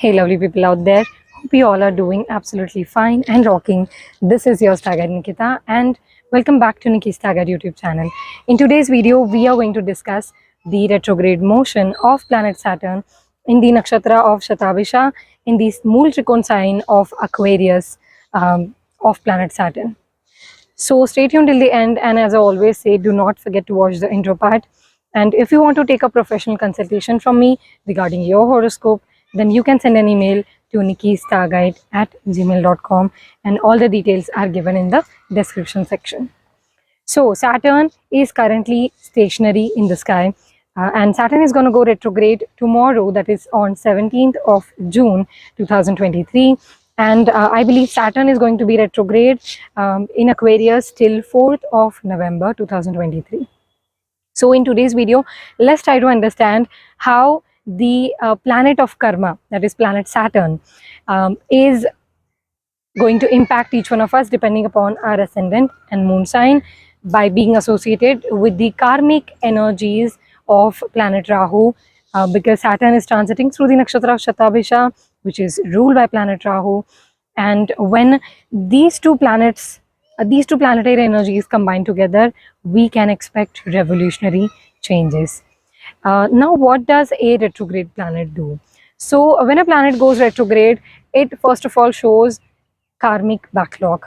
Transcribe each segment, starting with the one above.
Hey lovely people out there, hope you all are doing absolutely fine and rocking. This is your Star Guide Nikita and welcome back to Nikki's Star Guide YouTube channel. In today's video, we are going to discuss the retrograde motion of planet Saturn in the Nakshatra of Shatabhisha in the small Trikon sign of Aquarius of planet Saturn. So stay tuned till the end, and as I always say, do not forget to watch the intro part. And if you want to take a professional consultation from me regarding your horoscope, then you can send an email to nikkistarguide@gmail.com, and all the details are given in the description section. So Saturn is currently stationary in the sky, and Saturn is going to go retrograde tomorrow, that is on 17th of June 2023. And I believe Saturn is going to be retrograde in Aquarius till 4th of November 2023. So in today's video, let's try to understand how the planet of karma, that is planet Saturn, is going to impact each one of us depending upon our ascendant and moon sign by being associated with the karmic energies of planet Rahu, because Saturn is transiting through the Nakshatra of Shatabhisha, which is ruled by planet Rahu. And when these two planetary energies combine together, we can expect revolutionary changes. Now, what does a retrograde planet do? So when a planet goes retrograde, it first of all shows karmic backlog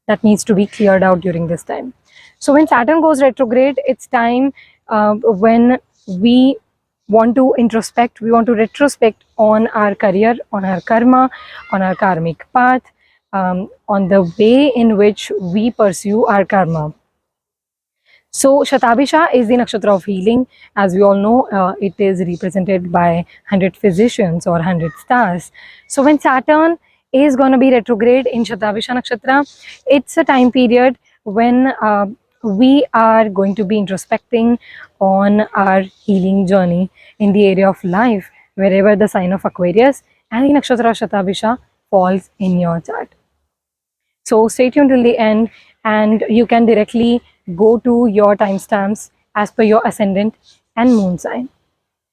that needs to be cleared out during this time. So when Saturn goes retrograde, it's time when we want to introspect, we want to retrospect on our career, on our karma, on our karmic path, on the way in which we pursue our karma. So Shatabhisha is the nakshatra of healing. As we all know, it is represented by 100 physicians or 100 stars. So when Saturn is going to be retrograde in Shatabhisha nakshatra, it's a time period when we are going to be introspecting on our healing journey in the area of life, wherever the sign of Aquarius and the nakshatra Shatabhisha falls in your chart. So stay tuned till the end, and you can directly go to your timestamps as per your ascendant and moon sign.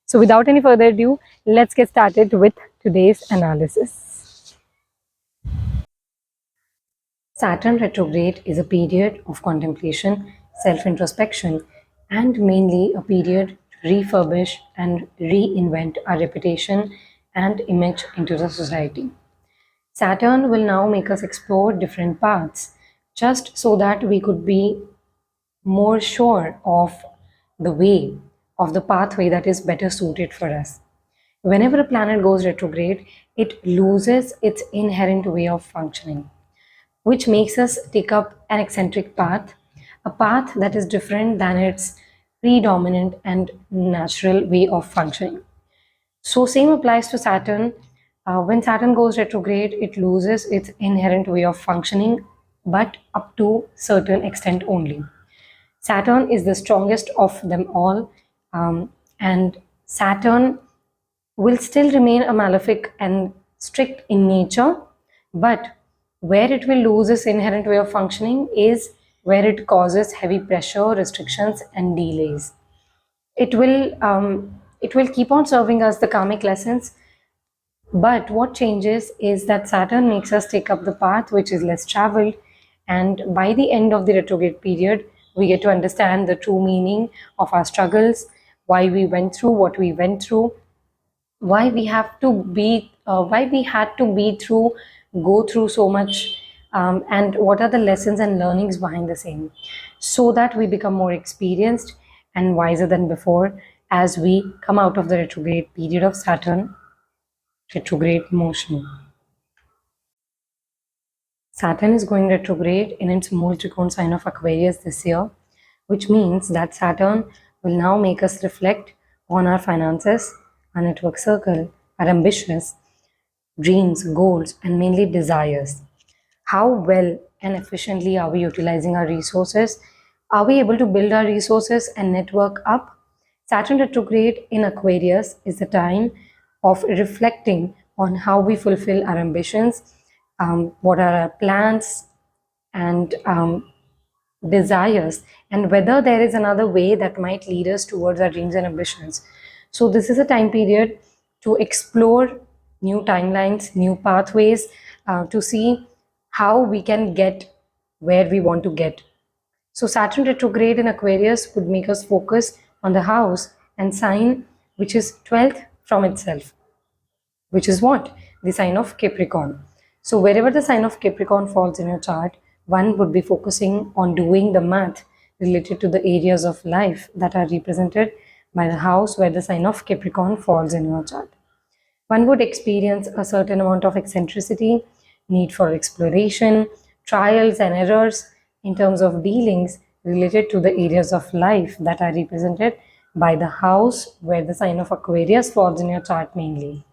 So without any further ado, let's get started with today's analysis. Saturn retrograde is a period of contemplation, self-introspection, and mainly a period to refurbish and reinvent our reputation and image into the society. Saturn will now make us explore different paths, just so that we could be more sure of the way, of the pathway that is better suited for us. Whenever a planet goes retrograde, it loses its inherent way of functioning, which makes us take up an eccentric path, a path that is different than its predominant and natural way of functioning. So same applies to Saturn. When Saturn goes retrograde, it loses its inherent way of functioning, but up to certain extent only. Saturn is the strongest of them all, and Saturn will still remain a malefic and strict in nature, but where it will lose its inherent way of functioning is where it causes heavy pressure, restrictions, and delays. It will keep on serving us the karmic lessons, but what changes is that Saturn makes us take up the path which is less traveled, and by the end of the retrograde period, we get to understand the true meaning of our struggles, why we went through what we went through, why we had to go through so much, and what are the lessons and learnings behind the same, so that we become more experienced and wiser than before as we come out of the retrograde period of Saturn retrograde motion. Saturn is going retrograde in its mole Trikon sign of Aquarius this year, which means that Saturn will now make us reflect on our finances, our network circle, our ambitions, dreams, goals, and mainly desires. How well and efficiently are we utilizing our resources? Are we able to build our resources and network up? Saturn retrograde in Aquarius is the time of reflecting on how we fulfill our ambitions, what are our plans and desires, and whether there is another way that might lead us towards our dreams and ambitions. So this is a time period to explore new timelines, new pathways to see how we can get where we want to get. So Saturn retrograde in Aquarius would make us focus on the house and sign which is 12th from itself, which is what? The sign of Capricorn. So wherever the sign of Capricorn falls in your chart, one would be focusing on doing the math related to the areas of life that are represented by the house where the sign of Capricorn falls in your chart. One would experience a certain amount of eccentricity, need for exploration, trials and errors in terms of dealings related to the areas of life that are represented by the house where the sign of Aquarius falls in your chart mainly.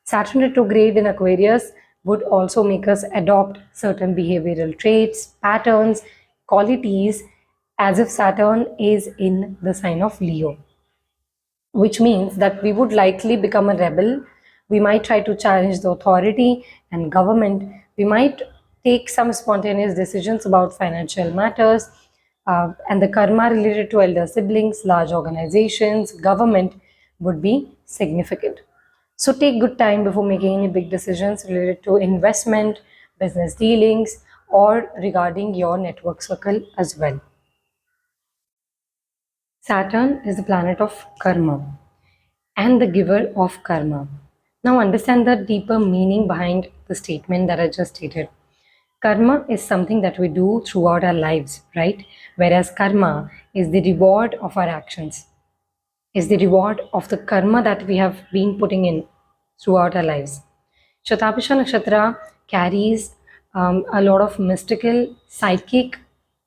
Saturn retrograde in Aquarius would also make us adopt certain behavioral traits, patterns, qualities as if Saturn is in the sign of Leo, which means that we would likely become a rebel. We might try to challenge the authority and government. We might take some spontaneous decisions about financial matters, and the karma related to elder siblings, large organizations, government would be significant. So take good time before making any big decisions related to investment, business dealings, or regarding your network circle as well. Saturn is the planet of karma and the giver of karma. Now understand the deeper meaning behind the statement that I just stated. Karma is something that we do throughout our lives, right? Whereas karma is the reward of our actions, is the reward of the karma that we have been putting in throughout our lives. Shatabhisha Nakshatra carries a lot of mystical, psychic,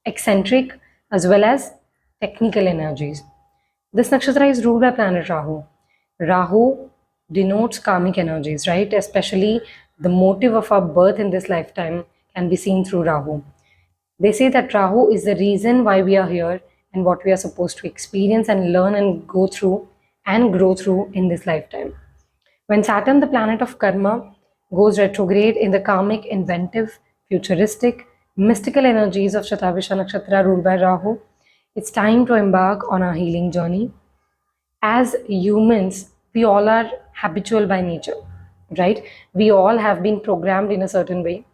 eccentric, as well as technical energies. This nakshatra is ruled by planet Rahu. Rahu denotes karmic energies, right? Especially the motive of our birth in this lifetime can be seen through Rahu. They say that Rahu is the reason why we are here and what we are supposed to experience and learn and go through and grow through in this lifetime. When Saturn, the planet of karma, goes retrograde in the karmic, inventive, futuristic, mystical energies of Shatabhisha Nakshatra ruled by Rahu, it's time to embark on our healing journey. As humans, we all are habitual by nature, right? We all have been programmed in a certain way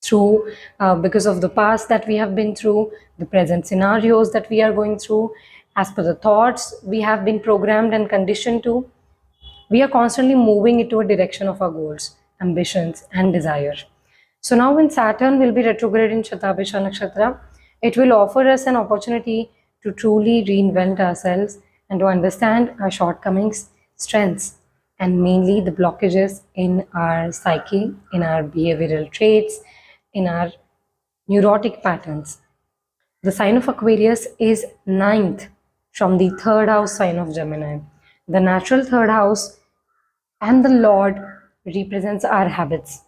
through because of the past that we have been through, the present scenarios that we are going through, as per the thoughts we have been programmed and conditioned to. We are constantly moving into a direction of our goals, ambitions, and desire. So now when Saturn will be retrograde in Shatabhisha Nakshatra, it will offer us an opportunity to truly reinvent ourselves and to understand our shortcomings, strengths, and mainly the blockages in our psyche, in our behavioral traits, in our neurotic patterns. The sign of Aquarius is 9th from the 3rd house sign of Gemini. The natural 3rd house and the Lord represents our habits,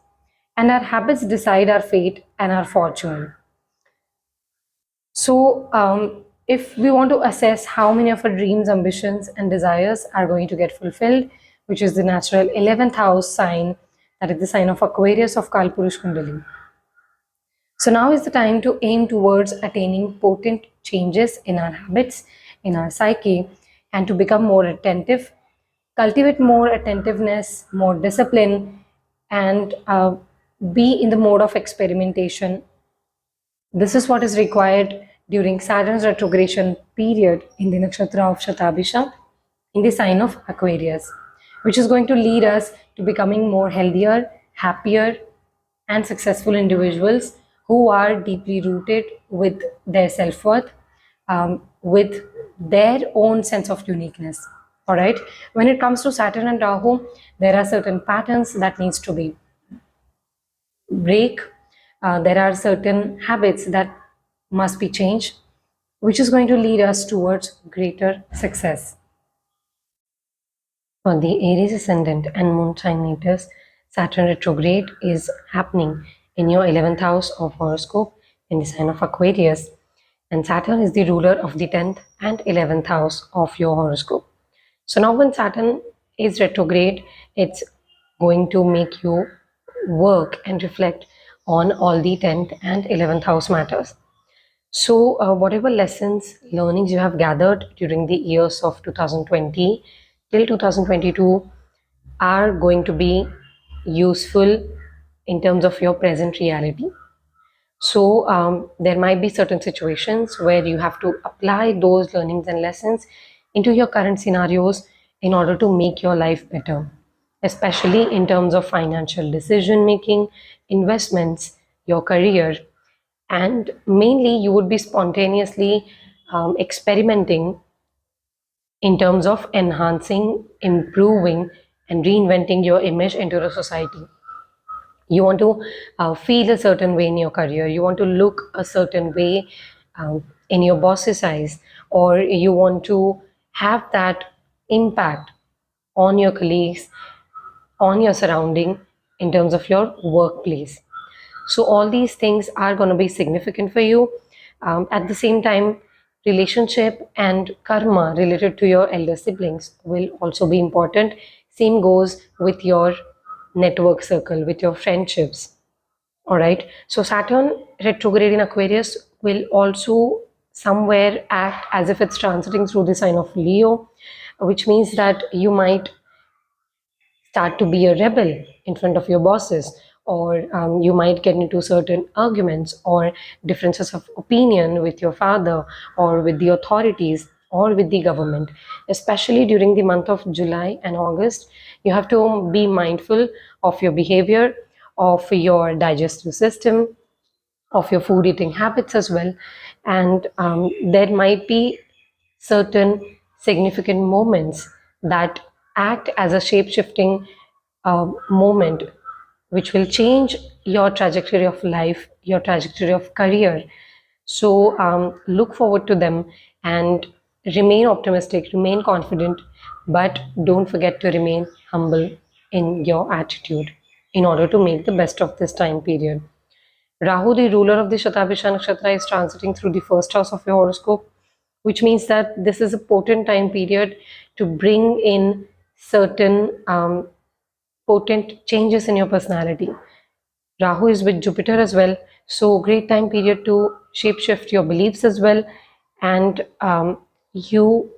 and our habits decide our fate and our fortune. So if we want to assess how many of our dreams, ambitions, and desires are going to get fulfilled, which is the natural 11th house sign, that is the sign of Aquarius of Kalpurush Kundali. So now is the time to aim towards attaining potent changes in our habits, in our psyche, and to become more attentive, cultivate more attentiveness, more discipline, and be in the mode of experimentation. This is what is required during Saturn's retrogradation period in the nakshatra of Shatabhisha in the sign of Aquarius, which is going to lead us to becoming more healthier, happier, and successful individuals who are deeply rooted with their self-worth, with their own sense of uniqueness. All right. When it comes to Saturn and Rahu, there are certain patterns that needs to be break. There are certain habits that must be changed, which is going to lead us towards greater success. For the Aries ascendant and moon sign natives, Saturn retrograde is happening in your 11th house of horoscope in the sign of Aquarius, and Saturn is the ruler of the 10th and 11th house of your horoscope. So now when Saturn is retrograde, it's going to make you work and reflect on all the 10th and 11th house matters. So whatever lessons, learnings you have gathered during the years of 2020 till 2022, are going to be useful in terms of your present reality. So there might be certain situations where you have to apply those learnings and lessons into your current scenarios in order to make your life better, especially in terms of financial decision making, investments, your career, and mainly you would be spontaneously experimenting in terms of enhancing, improving, and reinventing your image into the society. You want to feel a certain way in your career, you want to look a certain way in your boss's eyes, or you want to have that impact on your colleagues, on your surrounding in terms of your workplace. So all these things are going to be significant for you. At the same time, relationship and karma related to your elder siblings will also be important. Same goes with your network circle, with your friendships. All right. So Saturn retrograde in Aquarius will also somewhere act as if it's transiting through the sign of Leo, which means that you might start to be a rebel in front of your bosses, or you might get into certain arguments or differences of opinion with your father or with the authorities or with the government. Especially during the month of July and August, you have to be mindful of your behavior, of your digestive system, of your food eating habits as well. And there might be certain significant moments that act as a shape shifting moment which will change your trajectory of life, your trajectory of career. So look forward to them and remain optimistic, remain confident, but don't forget to remain humble in your attitude in order to make the best of this time period. Rahu, the ruler of the Shatabhisha Nakshatra, is transiting through the first house of your horoscope, which means that this is a potent time period to bring in certain potent changes in your personality. Rahu is with Jupiter as well, so great time period to shapeshift your beliefs as well, and you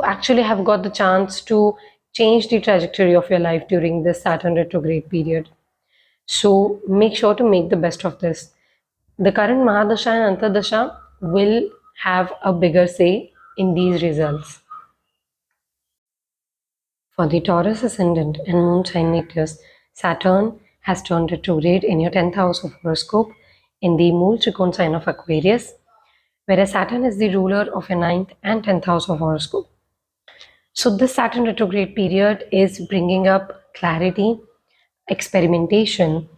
actually have got the chance to change the trajectory of your life during this Saturn retrograde period. So make sure to make the best of this. The current Mahadasha and Antardasha will have a bigger say in these results. For the Taurus ascendant and moon sign natures, Saturn has turned retrograde in your 10th house of horoscope in the Mool Trikon sign of Aquarius, whereas Saturn is the ruler of your 9th and 10th house of horoscope. So this Saturn retrograde period is bringing up clarity, experimentation,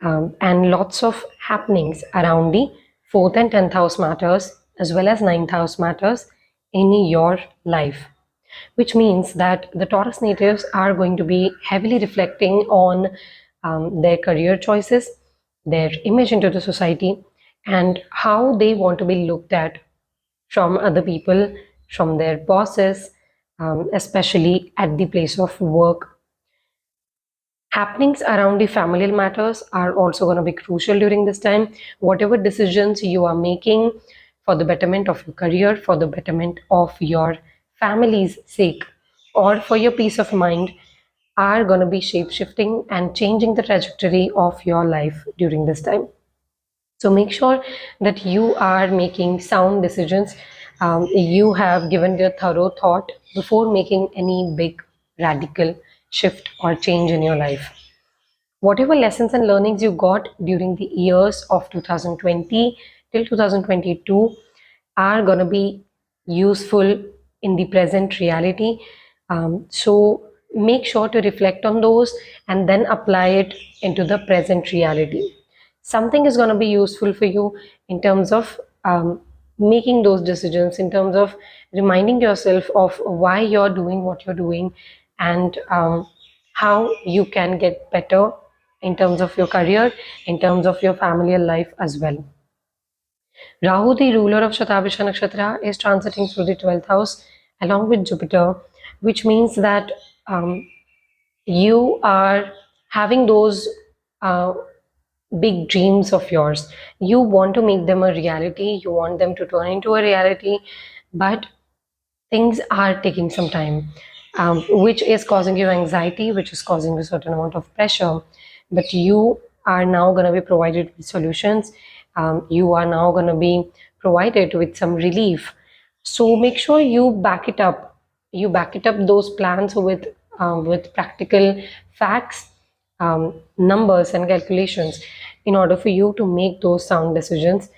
and lots of happenings around the 4th and 10th house matters as well as 9th house matters in your life, which means that the Taurus natives are going to be heavily reflecting on their career choices, their image into the society, and how they want to be looked at from other people, from their bosses, especially at the place of work. Happenings around the familial matters are also going to be crucial during this time. Whatever decisions you are making for the betterment of your career, for the betterment of your family's sake, or for your peace of mind, are going to be shape shifting and changing the trajectory of your life during this time. So make sure that you are making sound decisions. You have given your thorough thought before making any big radical shift or change in your life. Whatever lessons and learnings you got during the years of 2020 till 2022 are going to be useful in the present reality. So make sure to reflect on those and then apply it into the present reality. Something is going to be useful for you in terms of making those decisions, in terms of reminding yourself of why you're doing what you're doing, and how you can get better in terms of your career, in terms of your familial life as well. Rahu, the ruler of Shatabhisha Nakshatra, is transiting through the 12th house along with Jupiter, which means that you are having those big dreams of yours. You want to make them a reality, you want them to turn into a reality, but things are taking some time. which is causing you anxiety, which is causing you a certain amount of pressure. But you are now going to be provided with solutions. You are now going to be provided with some relief. So make sure you back it up. You back it up those plans with practical facts, numbers, and calculations in order for you to make those sound decisions,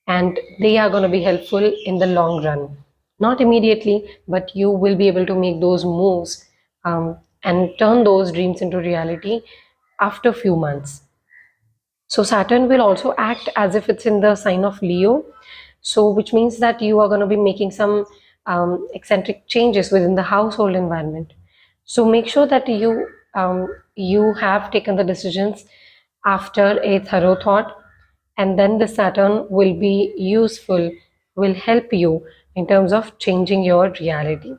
and they are going to be helpful in the long run. Not immediately, but you will be able to make those moves and turn those dreams into reality after a few months. So Saturn will also act as if it's in the sign of Leo, so which means that you are going to be making some eccentric changes within the household environment. So make sure that you have taken the decisions after a thorough thought, and then the Saturn will be useful, will help you in terms of changing your reality.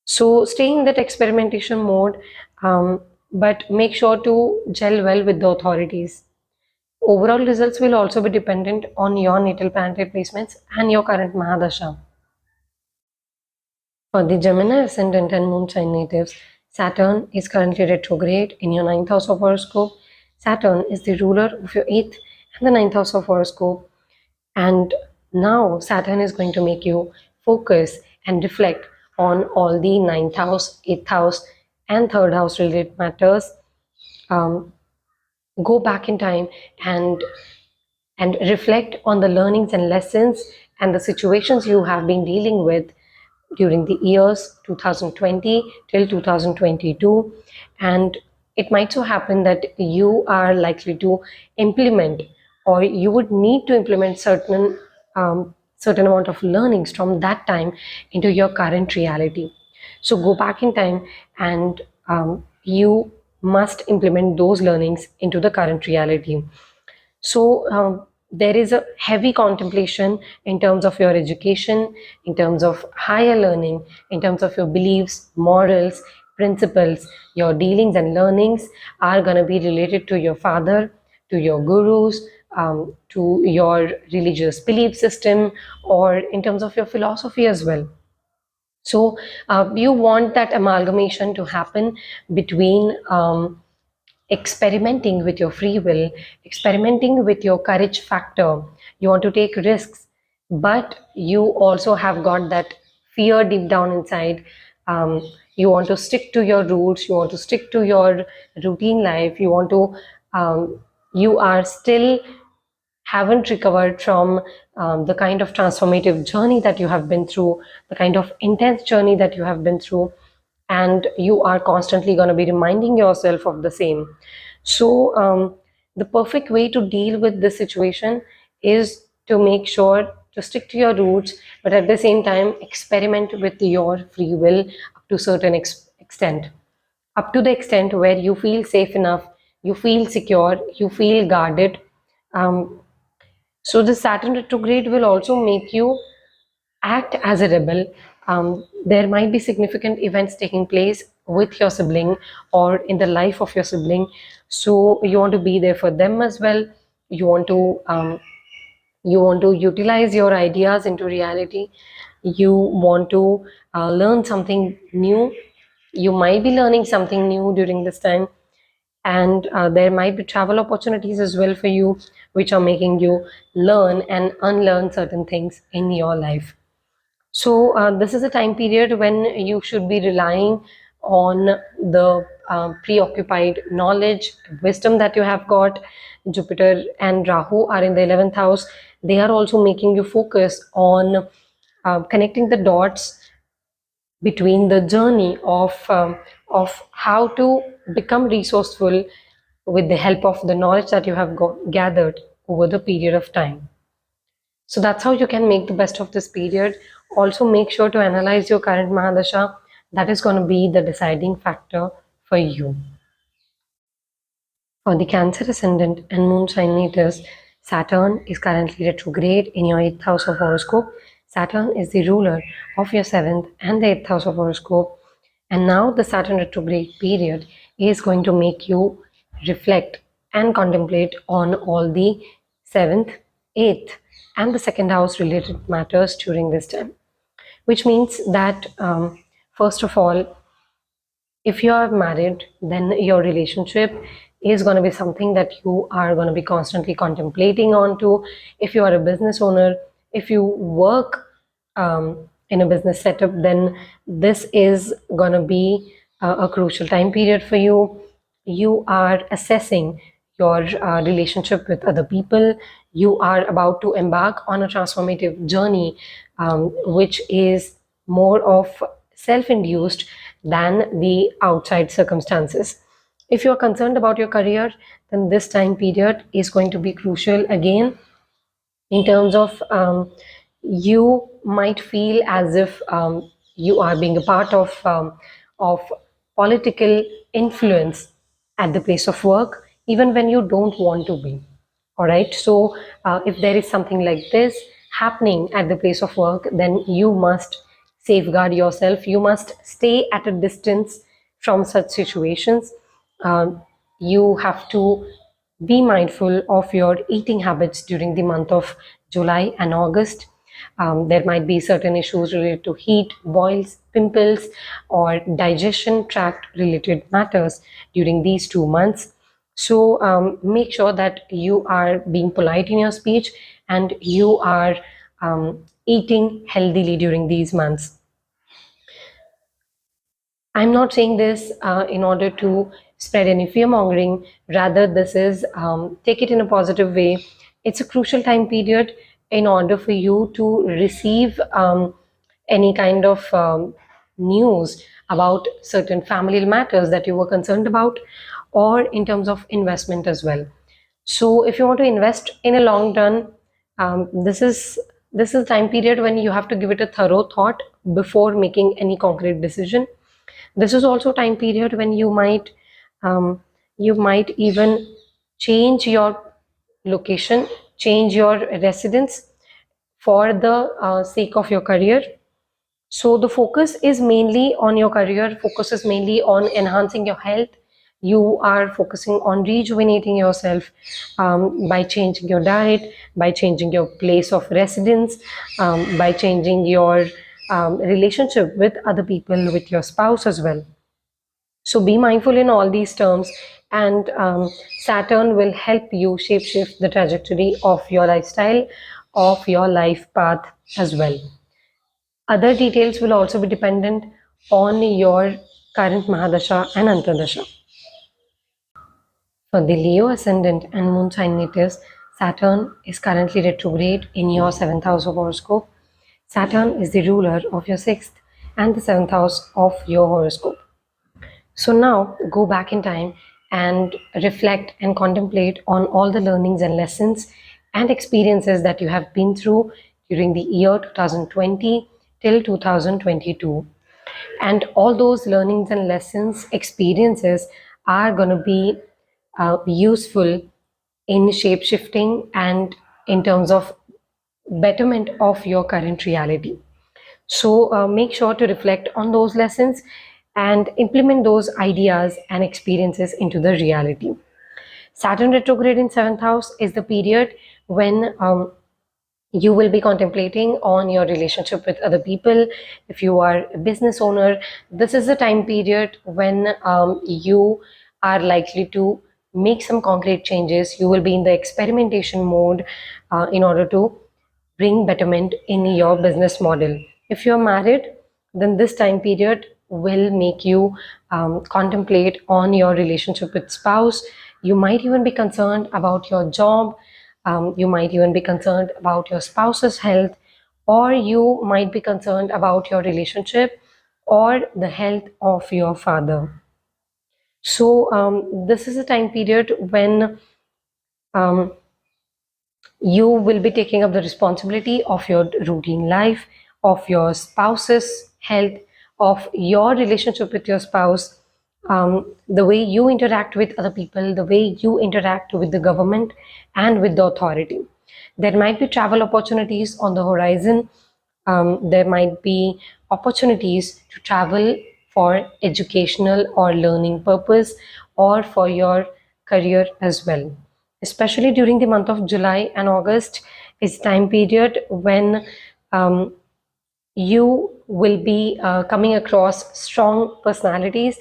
So stay in that experimentation mode, but make sure to gel well with the authorities. Overall results will also be dependent on your natal planetary placements and your current Mahadasha. For the Gemini ascendant and moon sign natives, Saturn is currently retrograde in your 9th house of horoscope. Saturn is the ruler of your 8th and the 9th house of horoscope. And now Saturn is going to make you focus and reflect on all the 9th house, 8th house, and 3rd house related matters. Go back in time and reflect on the learnings and lessons and the situations you have been dealing with during the years 2020 till 2022, and it might so happen that you are likely to implement, or you would need to implement certain amount of learnings from that time into your current reality. So go back in time and you must implement those learnings into the current reality. So there is a heavy contemplation in terms of your education, in terms of higher learning, in terms of your beliefs, morals, principles. Your dealings and learnings are going to be related to your father, to your gurus, to your religious belief system, or in terms of your philosophy as well. So you want that amalgamation to happen between experimenting with your free will, experimenting with your courage factor. You want to take risks, but you also have got that fear deep down inside. You want to stick to your roots, you want to stick to your routine life, you are still haven't recovered from the kind of transformative journey that you have been through, the kind of intense journey that you have been through, and you are constantly going to be reminding yourself of the same. So the perfect way to deal with this situation is to make sure to stick to your roots, but at the same time experiment with your free will up to a certain extent, up to the extent where you feel safe enough, you feel secure, you feel guarded. So the Saturn retrograde will also make you act as a rebel. There might be significant events taking place with your sibling or in the life of your sibling. So you want to be there for them as well. You want to utilize your ideas into reality. You want to learn something new. You might be learning something new during this time, and there might be travel opportunities as well for you, which are making you learn and unlearn certain things in your life. So this is a time period when you should be relying on the preoccupied knowledge, wisdom that you have got. Jupiter and Rahu are in the 11th house. They are also making you focus on connecting the dots between the journey of how to become resourceful with the help of the knowledge that you have gathered over the period of time. So that's how you can make the best of this period. Also make sure to analyze your current Mahadasha. That is going to be the deciding factor for you. For the Cancer ascendant and moon sign natives, Saturn is currently retrograde in your 8th house of horoscope. Saturn is the ruler of your 7th and the 8th house of horoscope. And now the Saturn retrograde period is going to make you reflect and contemplate on all the 7th, 8th, and the 2nd house related matters during this time. Which means that First of all, if you are married, then your relationship is going to be something that you are going to be constantly contemplating on to. If you are a business owner, if you work in a business setup, then this is going to be a crucial time period for you. You are assessing your relationship with other people. You are about to embark on a transformative journey, which is more of self-induced than the outside circumstances. If you're concerned about your career, then this time period is going to be crucial again, in terms of you might feel as if you are being a part of political influence at the place of work, even when you don't want to be. All right. So if there is something like this happening at the place of work, then you must safeguard yourself. You must stay at a distance from such situations. You have to be mindful of your eating habits during the month of July and August. There might be certain issues related to heat, boils, pimples, or digestion tract related matters during these 2 months. So make sure that you are being polite in your speech and you are eating healthily during these months. I'm not saying this in order to spread any fear mongering. Rather, this is take it in a positive way. It's a crucial time period in order for you to receive any kind of news about certain familial matters that you were concerned about, or in terms of investment as well. So, if you want to invest in a long run, this is time period when you have to give it a thorough thought before making any concrete decision. This is also time period when you might even change your location, change your residence for the sake of your career. So the focus is mainly on your career, focus is mainly on enhancing your health. You are focusing on rejuvenating yourself by changing your diet, by changing your place of residence, by changing your relationship with other people, with your spouse as well. So be mindful in all these terms, and Saturn will help you shapeshift the trajectory of your lifestyle, of your life path as well. Other details will also be dependent on your current Mahadasha and Antardasha. For the Leo ascendant and moon sign natives, Saturn is currently retrograde in your 7th house of horoscope. Saturn is the ruler of your 6th and the 7th house of your horoscope. So now go back in time and reflect and contemplate on all the learnings and lessons and experiences that you have been through during the year 2020 till 2022. And all those learnings and lessons, experiences are going to be useful in shape shifting and in terms of betterment of your current reality. So make sure to reflect on those lessons and implement those ideas and experiences into the reality. Saturn retrograde in 7th house is the period when you will be contemplating on your relationship with other people. If you are a business owner, this is the time period when you are likely to make some concrete changes. You will be in the experimentation mode in order to bring betterment in your business model. If you're married, then this time period will make you contemplate on your relationship with spouse. You might even be concerned about your job. You might even be concerned about your spouse's health, or you might be concerned about your relationship or the health of your father. So this is a time period when um, you will be taking up the responsibility of your routine life, of your spouse's health, of your relationship with your spouse, the way you interact with other people, the way you interact with the government and with the authority. There might be travel opportunities on the horizon. There might be opportunities to travel for educational or learning purpose, or for your career as well. Especially during the month of July and August is time period when you will be coming across strong personalities.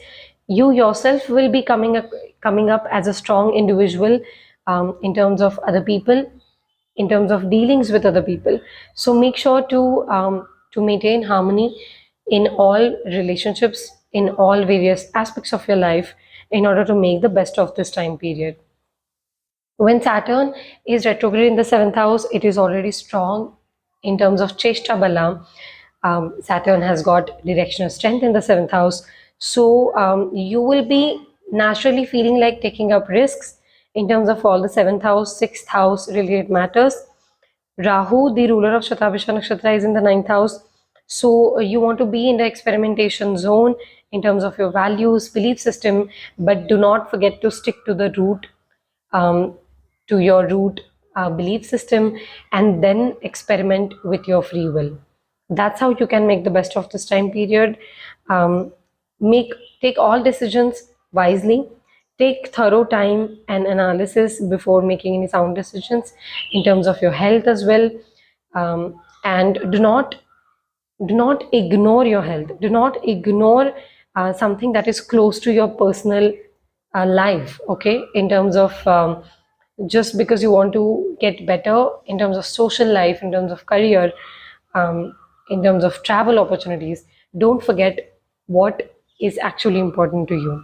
You yourself will be coming up as a strong individual in terms of other people, in terms of dealings with other people. So make sure to maintain harmony in all relationships, in all various aspects of your life, in order to make the best of this time period. When Saturn is retrograde in the seventh house, it is already strong in terms of Cheshta Bala. Saturn has got directional strength in the seventh house. So you will be naturally feeling like taking up risks in terms of all the seventh house, sixth house related matters. Rahu, the ruler of Shatabhisha Nakshatra, is in the ninth house. So you want to be in the experimentation zone in terms of your values, belief system, but do not forget to stick to the root, um, to your root belief system, and then experiment with your free will. That's how you can make the best of this time period. Um, take all decisions wisely. Take thorough time and analysis before making any sound decisions in terms of your health as well. And do not ignore your health. Do not ignore something that is close to your personal life, okay, in terms of just because you want to get better in terms of social life, in terms of career, in terms of travel opportunities. Don't forget what is actually important to you.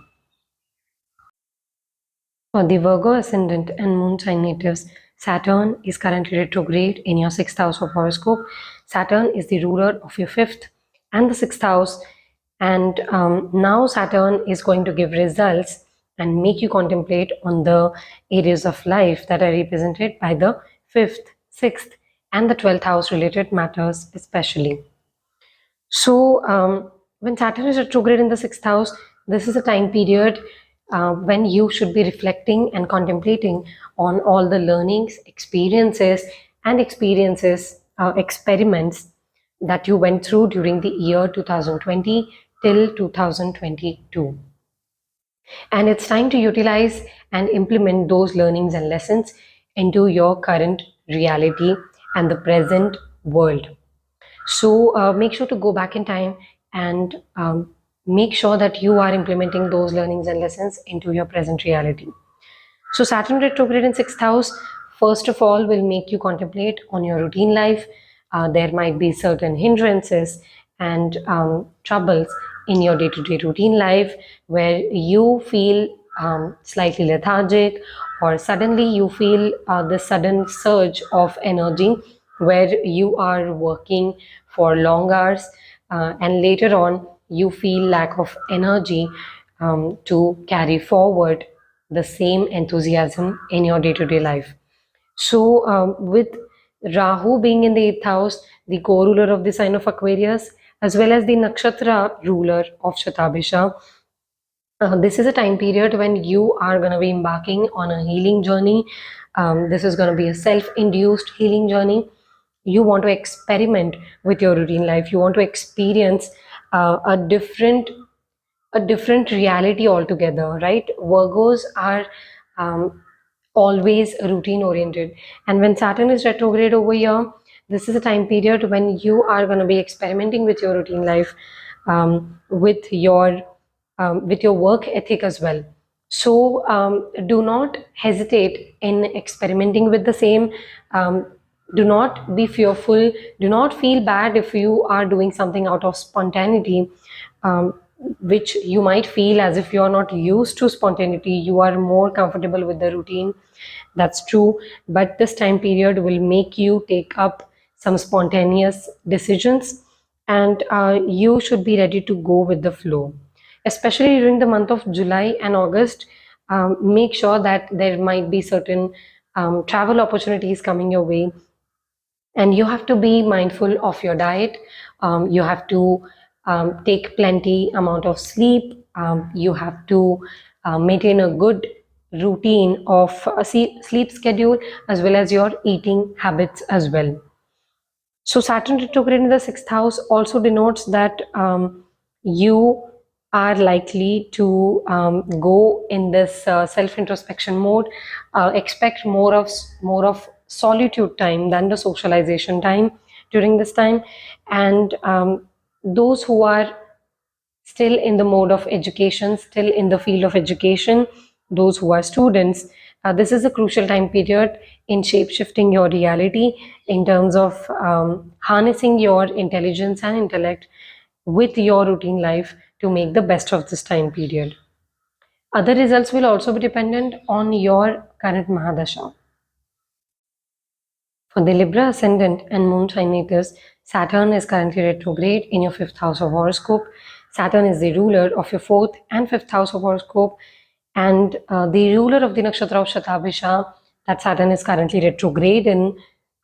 For the Virgo ascendant and moon sign natives, Saturn is currently retrograde in your sixth house of horoscope. Saturn is the ruler of your fifth and the sixth house, and now Saturn is going to give results and make you contemplate on the areas of life that are represented by the fifth, sixth, and the 12th house related matters, especially. So, when Saturn is retrograde in the sixth house, this is a time period when you should be reflecting and contemplating on all the learnings, experiments that you went through during the year 2020 till 2022. And it's time to utilize and implement those learnings and lessons into your current reality and the present world. So make sure to go back in time and make sure that you are implementing those learnings and lessons into your present reality. So Saturn retrograde in sixth house, first of all, will make you contemplate on your routine life. There might be certain hindrances and troubles in your day-to-day routine life where you feel slightly lethargic, or suddenly you feel the sudden surge of energy where you are working for long hours, and later on you feel lack of energy to carry forward the same enthusiasm in your day-to-day life. So with Rahu being in the 8th house, the co-ruler of the sign of Aquarius, as well as the Nakshatra ruler of Shatabhisha, this is a time period when you are going to be embarking on a healing journey. This is going to be a self-induced healing journey. You want to experiment with your routine life. You want to experience a different reality altogether, right? Virgos are always routine oriented, and when Saturn is retrograde over here, this is a time period when you are going to be experimenting with your routine life, with your work ethic as well. So do not hesitate in experimenting with the same. Do not be fearful. Do not feel bad if you are doing something out of spontaneity, which you might feel as if you are not used to spontaneity. You are more comfortable with the routine. That's true. But this time period will make you take up some spontaneous decisions, and you should be ready to go with the flow. Especially during the month of July and August, make sure that there might be certain travel opportunities coming your way, and you have to be mindful of your diet. You have to take plenty amount of sleep. You have to maintain a good routine of a sleep schedule, as well as your eating habits as well. So Saturn retrograde in the sixth house also denotes that you are likely to go in this self-introspection mode. Expect more of solitude time than the socialization time. during this time. And those who are still in the mode of education, still in the field of education, those who are students, this is a crucial time period in shape-shifting your reality in terms of harnessing your intelligence and intellect with your routine life to make the best of this time period. Other results will also be dependent on your current Mahadasha. For the Libra ascendant and moon sign natives, Saturn is currently retrograde in your 5th house of horoscope. Saturn is the ruler of your 4th and 5th house of horoscope, and the ruler of the Nakshatra of Shatabhisha, that Saturn is currently retrograde in,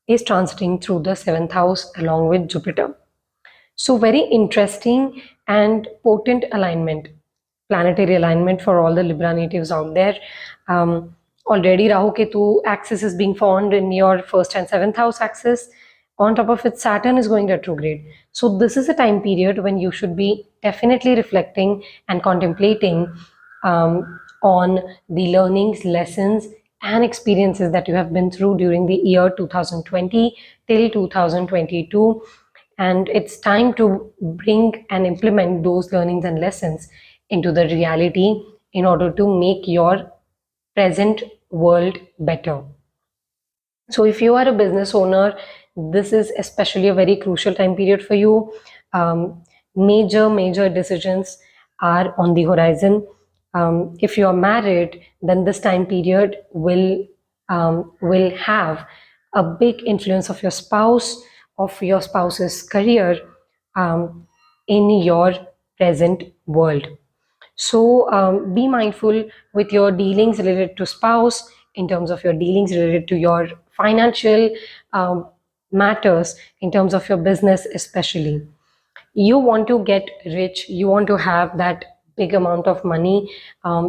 is transiting through the 7th house along with Jupiter. So very interesting and potent alignment, planetary alignment for all the Libra natives out there. Already Rahu Ketu axis is being formed in your 1st and 7th house axis. On top of it, Saturn is going retrograde. So this is a time period when you should be definitely reflecting and contemplating on the learnings, lessons, and experiences that you have been through during the year 2020 till 2022. And it's time to bring and implement those learnings and lessons into the reality in order to make your present world better. So if you are a business owner, this is especially a very crucial time period for you. Major decisions are on the horizon. If you are married, then this time period will have a big influence of your spouse, of your spouse's career in your present world. So be mindful with your dealings related to spouse, in terms of your dealings related to your financial matters, in terms of your business especially. You want to get rich, you want to have that big amount of money,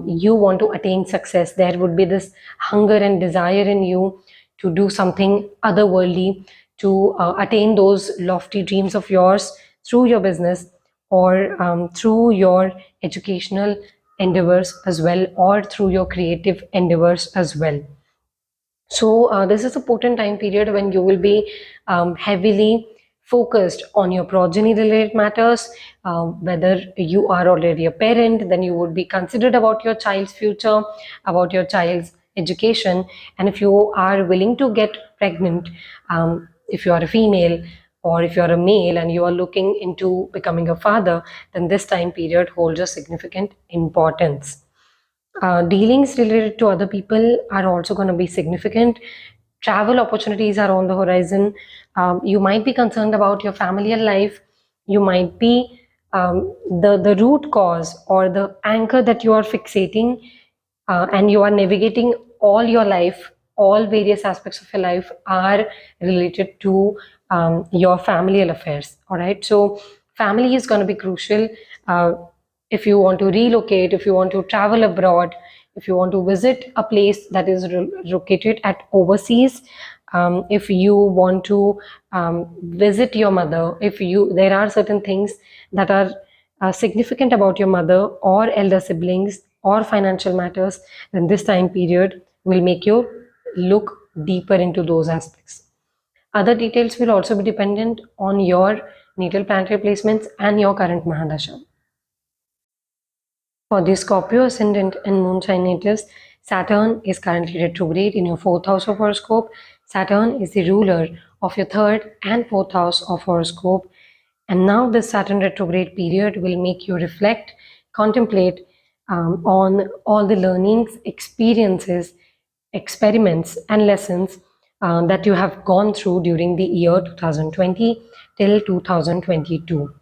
you want to attain success. There would be this hunger and desire in you to do something otherworldly, to attain those lofty dreams of yours through your business or through your educational endeavors as well, or through your creative endeavors as well. So this is a potent time period when you will be heavily focused on your progeny related matters. Whether you are already a parent, then you would be considered about your child's future, about your child's education. And if you are willing to get pregnant, if you are a female or if you are a male and you are looking into becoming a father, then this time period holds a significant importance. Dealings related to other people are also going to be significant. Travel opportunities are on the horizon. You might be concerned about your familial life. You might be the root cause or the anchor that you are fixating, and you are navigating all your life. All various aspects of your life are related to your familial affairs. All right. So family is going to be crucial. If you want to relocate, if you want to travel abroad, if you want to visit a place that is located at overseas, if you want to visit your mother, there are certain things that are significant about your mother or elder siblings or financial matters, then this time period will make you look deeper into those aspects. Other details will also be dependent on your natal planetary placements and your current Mahadasha. For the Scorpio ascendant and moon sign natives, Saturn is currently retrograde in your 4th house of horoscope. Saturn is the ruler of your 3rd and 4th house of horoscope. And now this Saturn retrograde period will make you reflect, contemplate on all the learnings, experiences, experiments and lessons that you have gone through during the year 2020 till 2022.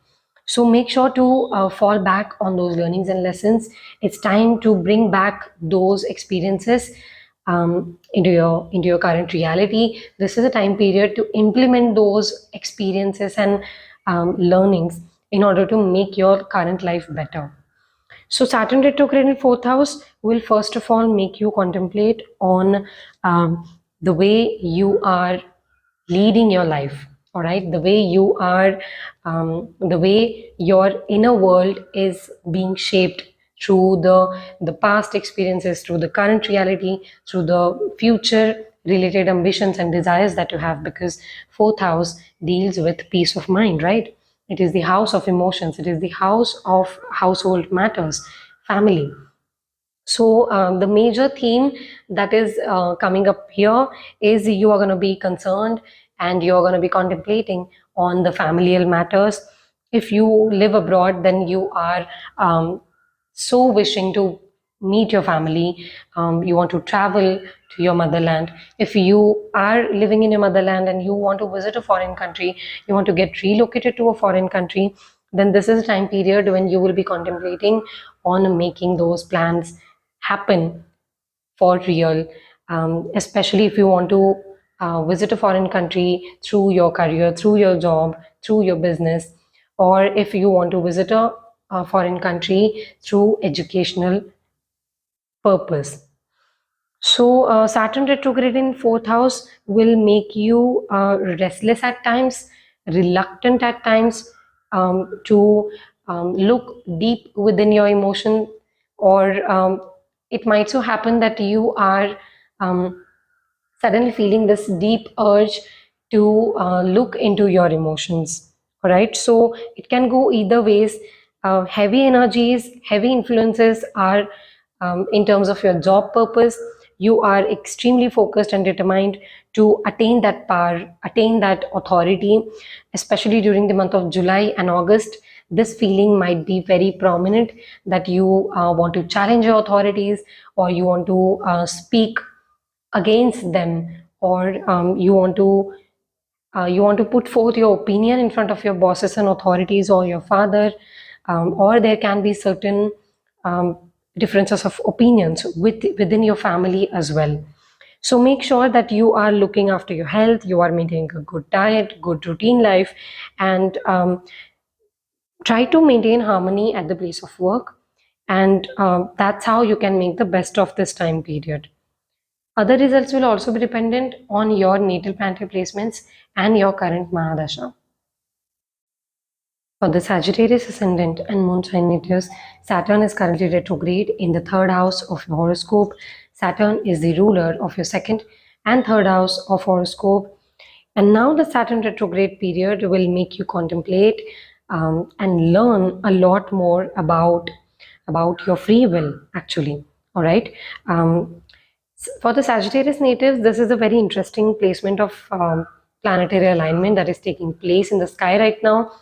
So make sure to fall back on those learnings and lessons. It's time to bring back those experiences into your current reality. This is a time period to implement those experiences and learnings in order to make your current life better. So Saturn retrograde in 4th house will first of all make you contemplate on the way you are leading your life. All right, the way you are, the way your inner world is being shaped through the past experiences, through the current reality, through the future related ambitions and desires that you have, because fourth house deals with peace of mind, right? It is the house of emotions. It is the house of household matters, family. So the major theme that is coming up here is you are going to be concerned and you're going to be contemplating on the familial matters. If you live abroad, then you are so wishing to meet your family. You want to travel to your motherland. If you are living in your motherland and you want to visit a foreign country, you want to get relocated to a foreign country, then this is a time period when you will be contemplating on making those plans happen for real, especially if you want to visit a foreign country through your career, through your job, through your business, or if you want to visit a foreign country through educational purpose. So Saturn retrograde in fourth house will make you restless at times, reluctant at times, to look deep within your emotion, or it might so happen that you are suddenly feeling this deep urge to look into your emotions. All right, so it can go either ways. Heavy energies, heavy influences are in terms of your job purpose. You are extremely focused and determined to attain that power, attain that authority, especially during the month of July and August. This feeling might be very prominent, that you want to challenge your authorities, or you want to speak against them, or you want to put forth your opinion in front of your bosses and authorities or your father, or there can be certain differences of opinions within your family as well. So make sure that you are looking after your health, you are maintaining a good diet, good routine life, and try to maintain harmony at the place of work. And that's how you can make the best of this time period. Other results will also be dependent on your natal planetary placements and your current Mahadasha. For the Sagittarius ascendant and moon sign natives, Saturn is currently retrograde in the third house of your horoscope. Saturn is the ruler of your second and third house of horoscope. And now the Saturn retrograde period will make you contemplate and learn a lot more about your free will, actually. All right. For the Sagittarius natives, this is a very interesting placement of planetary alignment that is taking place in the sky right now.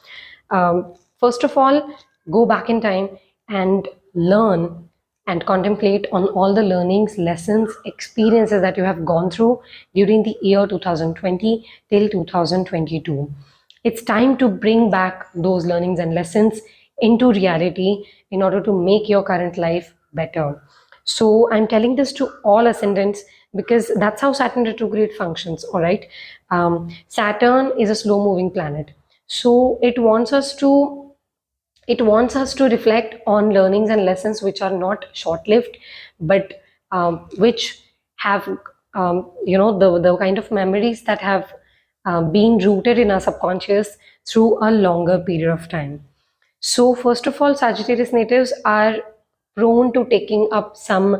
First of all, go back in time and learn and contemplate on all the learnings, lessons, experiences that you have gone through during the year 2020 till 2022. It's time to bring back those learnings and lessons into reality in order to make your current life better. So I'm telling this to all ascendants because that's how Saturn retrograde functions. All right. Saturn is a slow moving planet. So it wants us to reflect on learnings and lessons which are not short-lived, but which have the kind of memories that have been rooted in our subconscious through a longer period of time. So first of all, Sagittarius natives are prone to taking up some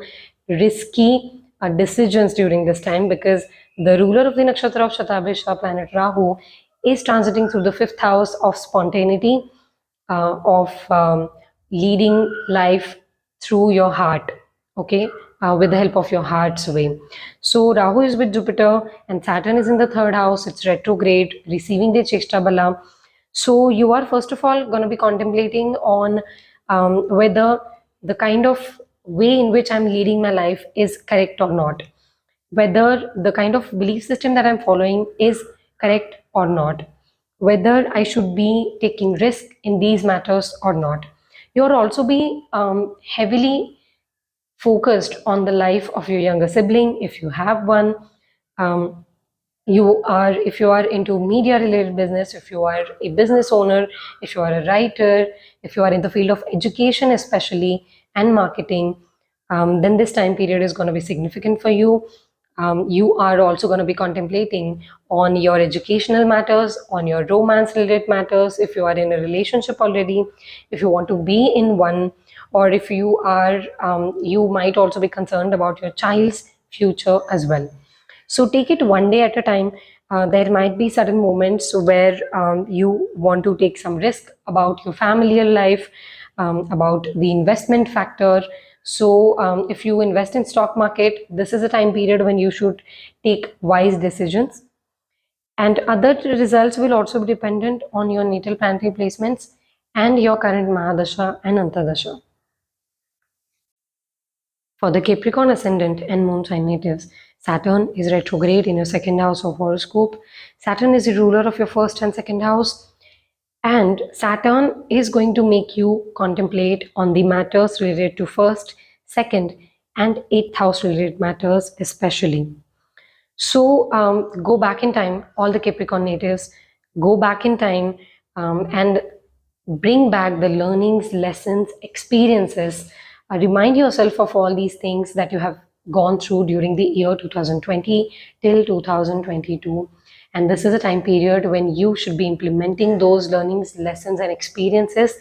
risky decisions during this time, because the ruler of the Nakshatra of Shatabhisha, planet Rahu, is transiting through the fifth house of spontaneity, of leading life through your heart, okay, with the help of your heart's way. So Rahu is with Jupiter and Saturn is in the third house. It's retrograde, receiving the Cheshta Bala. So you are first of all going to be contemplating on whether the kind of way in which I'm leading my life is correct or not, whether the kind of belief system that I'm following is correct or not, whether I should be taking risk in these matters or not. You'll also be heavily focused on the life of your younger sibling if you have one. If you are into media related business, if you are a business owner, if you are a writer, if you are in the field of education especially and marketing, then this time period is going to be significant for you. You are also going to be contemplating on your educational matters, on your romance related matters, if you are in a relationship already, if you want to be in one, or if you are, you might also be concerned about your child's future as well. So take it one day at a time. There might be certain moments where you want to take some risk about your familial life, about the investment factor. So if you invest in stock market, this is a time period when you should take wise decisions. And other results will also be dependent on your natal planetary placements and your current Mahadasha and Antardasha. For the Capricorn ascendant and moon sign natives, Saturn is retrograde in your second house of horoscope. Saturn is the ruler of your first and second house. And Saturn is going to make you contemplate on the matters related to first, second, and eighth house related matters especially. So go back in time, all the Capricorn natives, go back in time and bring back the learnings, lessons, experiences. Remind yourself of all these things that you have gone through during the year 2020 till 2022. And this is a time period when you should be implementing those learnings, lessons, and experiences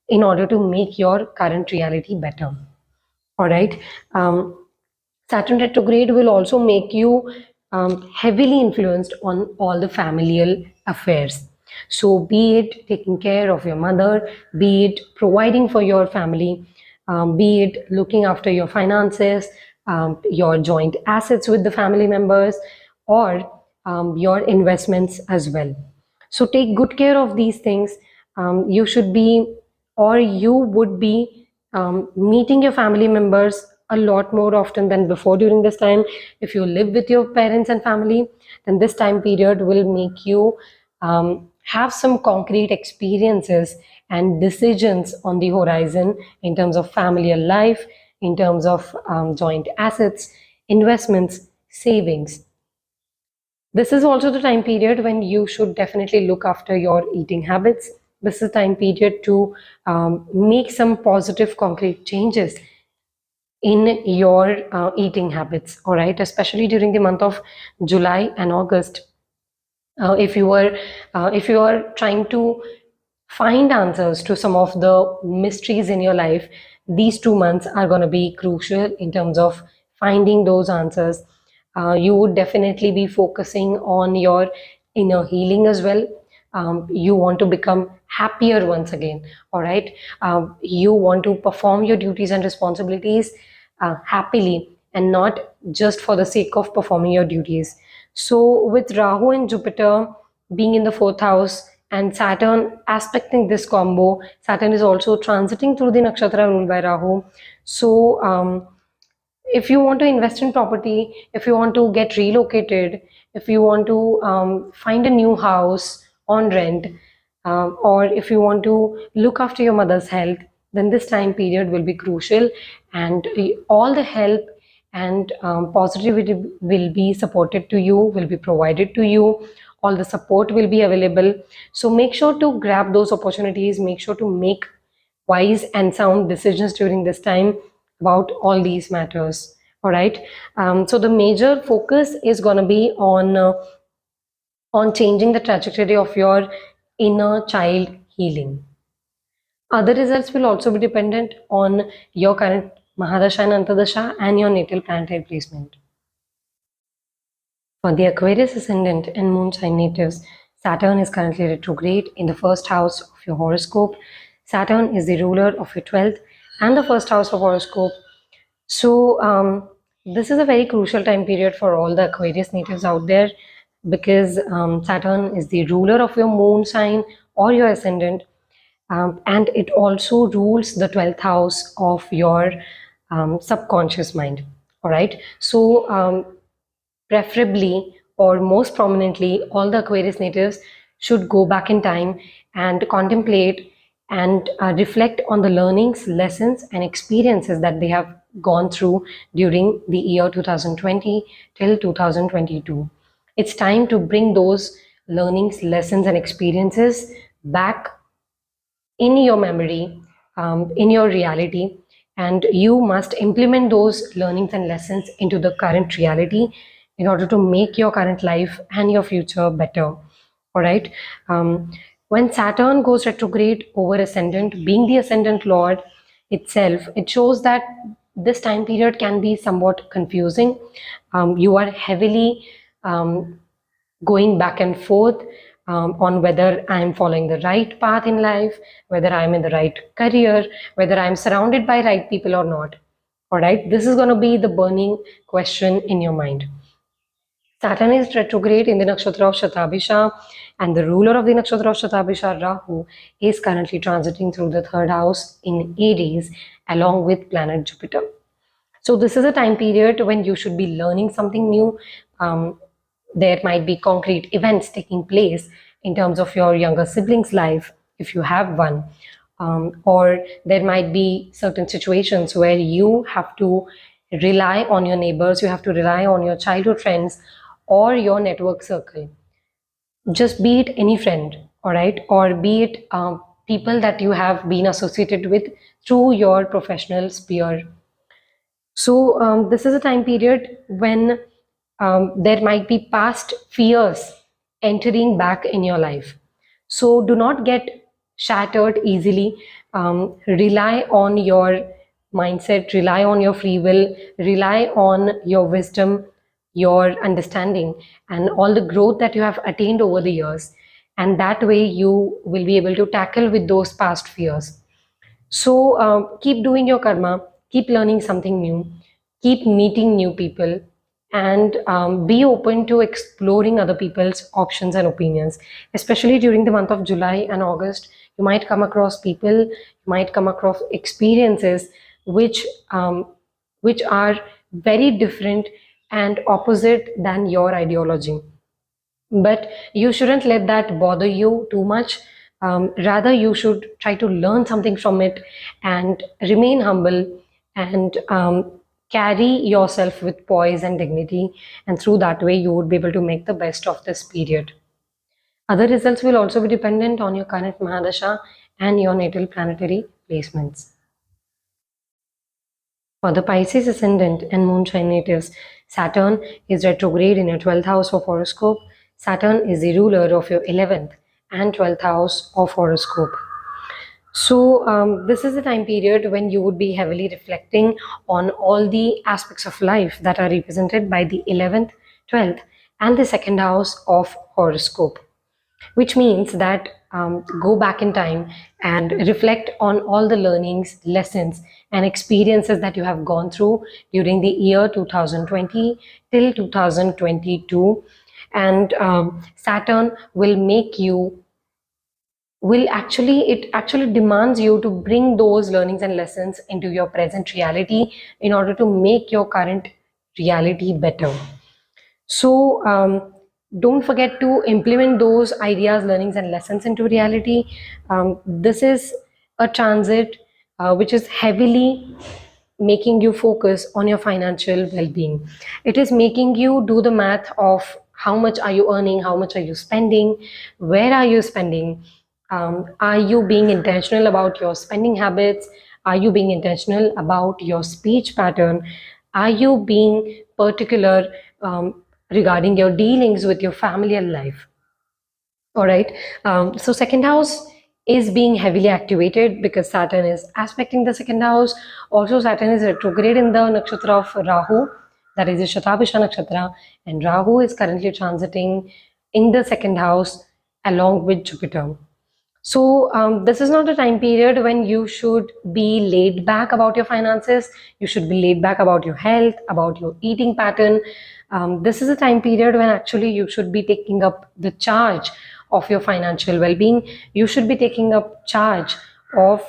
in order to make your current reality better. All right. Saturn retrograde will also make you heavily influenced on all the familial affairs. So be it taking care of your mother, be it providing for your family, be it looking after your finances, your joint assets with the family members, or your investments as well. So take good care of these things. You should be, or you would be meeting your family members a lot more often than before during this time. If you live with your parents and family, then this time period will make you have some concrete experiences and decisions on the horizon in terms of familial life, in terms of joint assets, investments, savings. This is also the time period when you should definitely look after your eating habits. This is time period to make some positive concrete changes in your eating habits, all right, especially during the month of July and August. If you are trying to find answers to some of the mysteries in your life, these 2 months are going to be crucial in terms of finding those answers. You would definitely be focusing on your inner healing as well. You want to become happier once again, all right? You want to perform your duties and responsibilities happily and not just for the sake of performing your duties. So with Rahu and Jupiter being in the fourth house and Saturn aspecting this combo, Saturn is also transiting through the nakshatra ruled by Rahu. So if you want to invest in property, if you want to get relocated, if you want to find a new house on rent, or if you want to look after your mother's health, then this time period will be crucial, and all the help and positivity will be supported to you, will be provided to you. All the support will be available. So make sure to grab those opportunities, make sure to make wise and sound decisions during this time about all these matters. All right. So the major focus is going to be on changing the trajectory of your inner child healing. Other results will also be dependent on your current Mahadasha and Antardasha and your natal planetary placement. For the Aquarius ascendant and moon sign natives, Saturn is currently retrograde in the first house of your horoscope. Saturn is the ruler of your 12th and the first house of horoscope. So this is a very crucial time period for all the Aquarius natives out there, because Saturn is the ruler of your moon sign or your ascendant, and it also rules the 12th house of your subconscious mind. All right. So preferably or most prominently, all the Aquarius natives should go back in time and contemplate and reflect on the learnings, lessons, and experiences that they have gone through during the year 2020 till 2022. It's time to bring those learnings, lessons, and experiences back in your memory, in your reality, and you must implement those learnings and lessons into the current reality in order to make your current life and your future better. All right. When Saturn goes retrograde over ascendant, being the ascendant lord itself, it shows that this time period can be somewhat confusing. You are heavily going back and forth on whether I'm following the right path in life, whether I'm in the right career, whether I'm surrounded by right people or not. All right, this is going to be the burning question in your mind. Saturn is retrograde in the Nakshatra of Shatabhisha, and the ruler of the Nakshatra of Shatabhisha, Rahu, is currently transiting through the third house in Aries along with planet Jupiter. So this is a time period when you should be learning something new. There might be concrete events taking place in terms of your younger sibling's life, if you have one. Or there might be certain situations where you have to rely on your neighbors, you have to rely on your childhood friends or your network circle. Just be it any friend, all right, or be it people that you have been associated with through your professional sphere. So this is a time period when there might be past fears entering back in your life. So do not get shattered easily. Rely on your mindset, rely on your free will, rely on your wisdom, your understanding, and all the growth that you have attained over the years. And that way you will be able to tackle with those past fears. So keep doing your karma, keep learning something new, keep meeting new people, and be open to exploring other people's options and opinions. Especially during the month of July and August, you might come across people, you might come across experiences which are very different and opposite than your ideology. But you shouldn't let that bother you too much. Rather, you should try to learn something from it and remain humble and carry yourself with poise and dignity. And through that way, you would be able to make the best of this period. Other results will also be dependent on your current Mahadasha and your natal planetary placements. For the Pisces ascendant and moonshine natives, Saturn is retrograde in your 12th house of horoscope. Saturn is the ruler of your 11th and 12th house of horoscope. So this is the time period when you would be heavily reflecting on all the aspects of life that are represented by the 11th, 12th and the second house of horoscope, which means that go back in time and reflect on all the learnings, lessons, and experiences that you have gone through during the year 2020 till 2022. And Saturn will make you, it actually demands you to bring those learnings and lessons into your present reality in order to make your current reality better. So don't forget to implement those ideas, learnings, and lessons into reality. This is a transit which is heavily making you focus on your financial well-being. It is making you do the math of how much are you earning, how much are you spending, where are you spending, are you being intentional about your spending habits, are you being intentional about your speech pattern, are you being particular regarding your dealings with your family and life. All right. So second house is being heavily activated because Saturn is aspecting the second house. Also, Saturn is retrograde in the nakshatra of Rahu, that is the Shatabhisha nakshatra, and Rahu is currently transiting in the second house along with Jupiter. So this is not a time period when you should be laid back about your finances. You should be laid back about your health, about your eating pattern. This is a time period when actually you should be taking up the charge of your financial well-being. You should be taking up charge of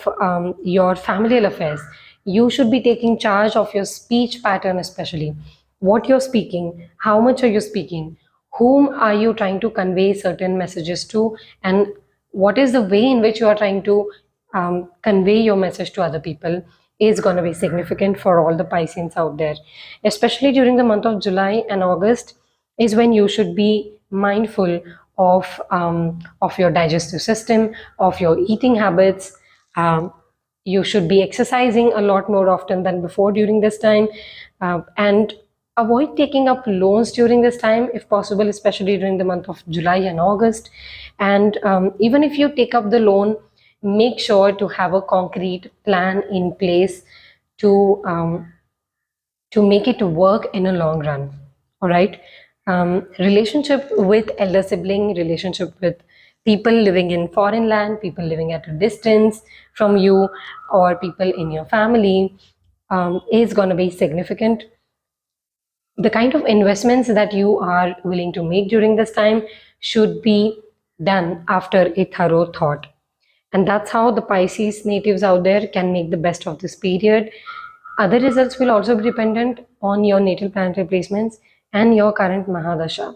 your familial affairs. You should be taking charge of your speech pattern, especially what you're speaking, how much are you speaking, whom are you trying to convey certain messages to, and what is the way in which you are trying to convey your message to other people is going to be significant for all the Pisceans out there. Especially during the month of July and August is when you should be mindful of your digestive system, of your eating habits. You should be exercising a lot more often than before during this time, and avoid taking up loans during this time if possible, especially during the month of July and August. And even if you take up the loan, make sure to have a concrete plan in place to to make it work in a long run. All right. Relationship with elder sibling, relationship with people living in foreign land, people living at a distance from you, or people in your family is going to be significant. The kind of investments that you are willing to make during this time should be done after a thorough thought. And that's how the Pisces natives out there can make the best of this period. Other results will also be dependent on your natal planetary placements and your current Mahadasha.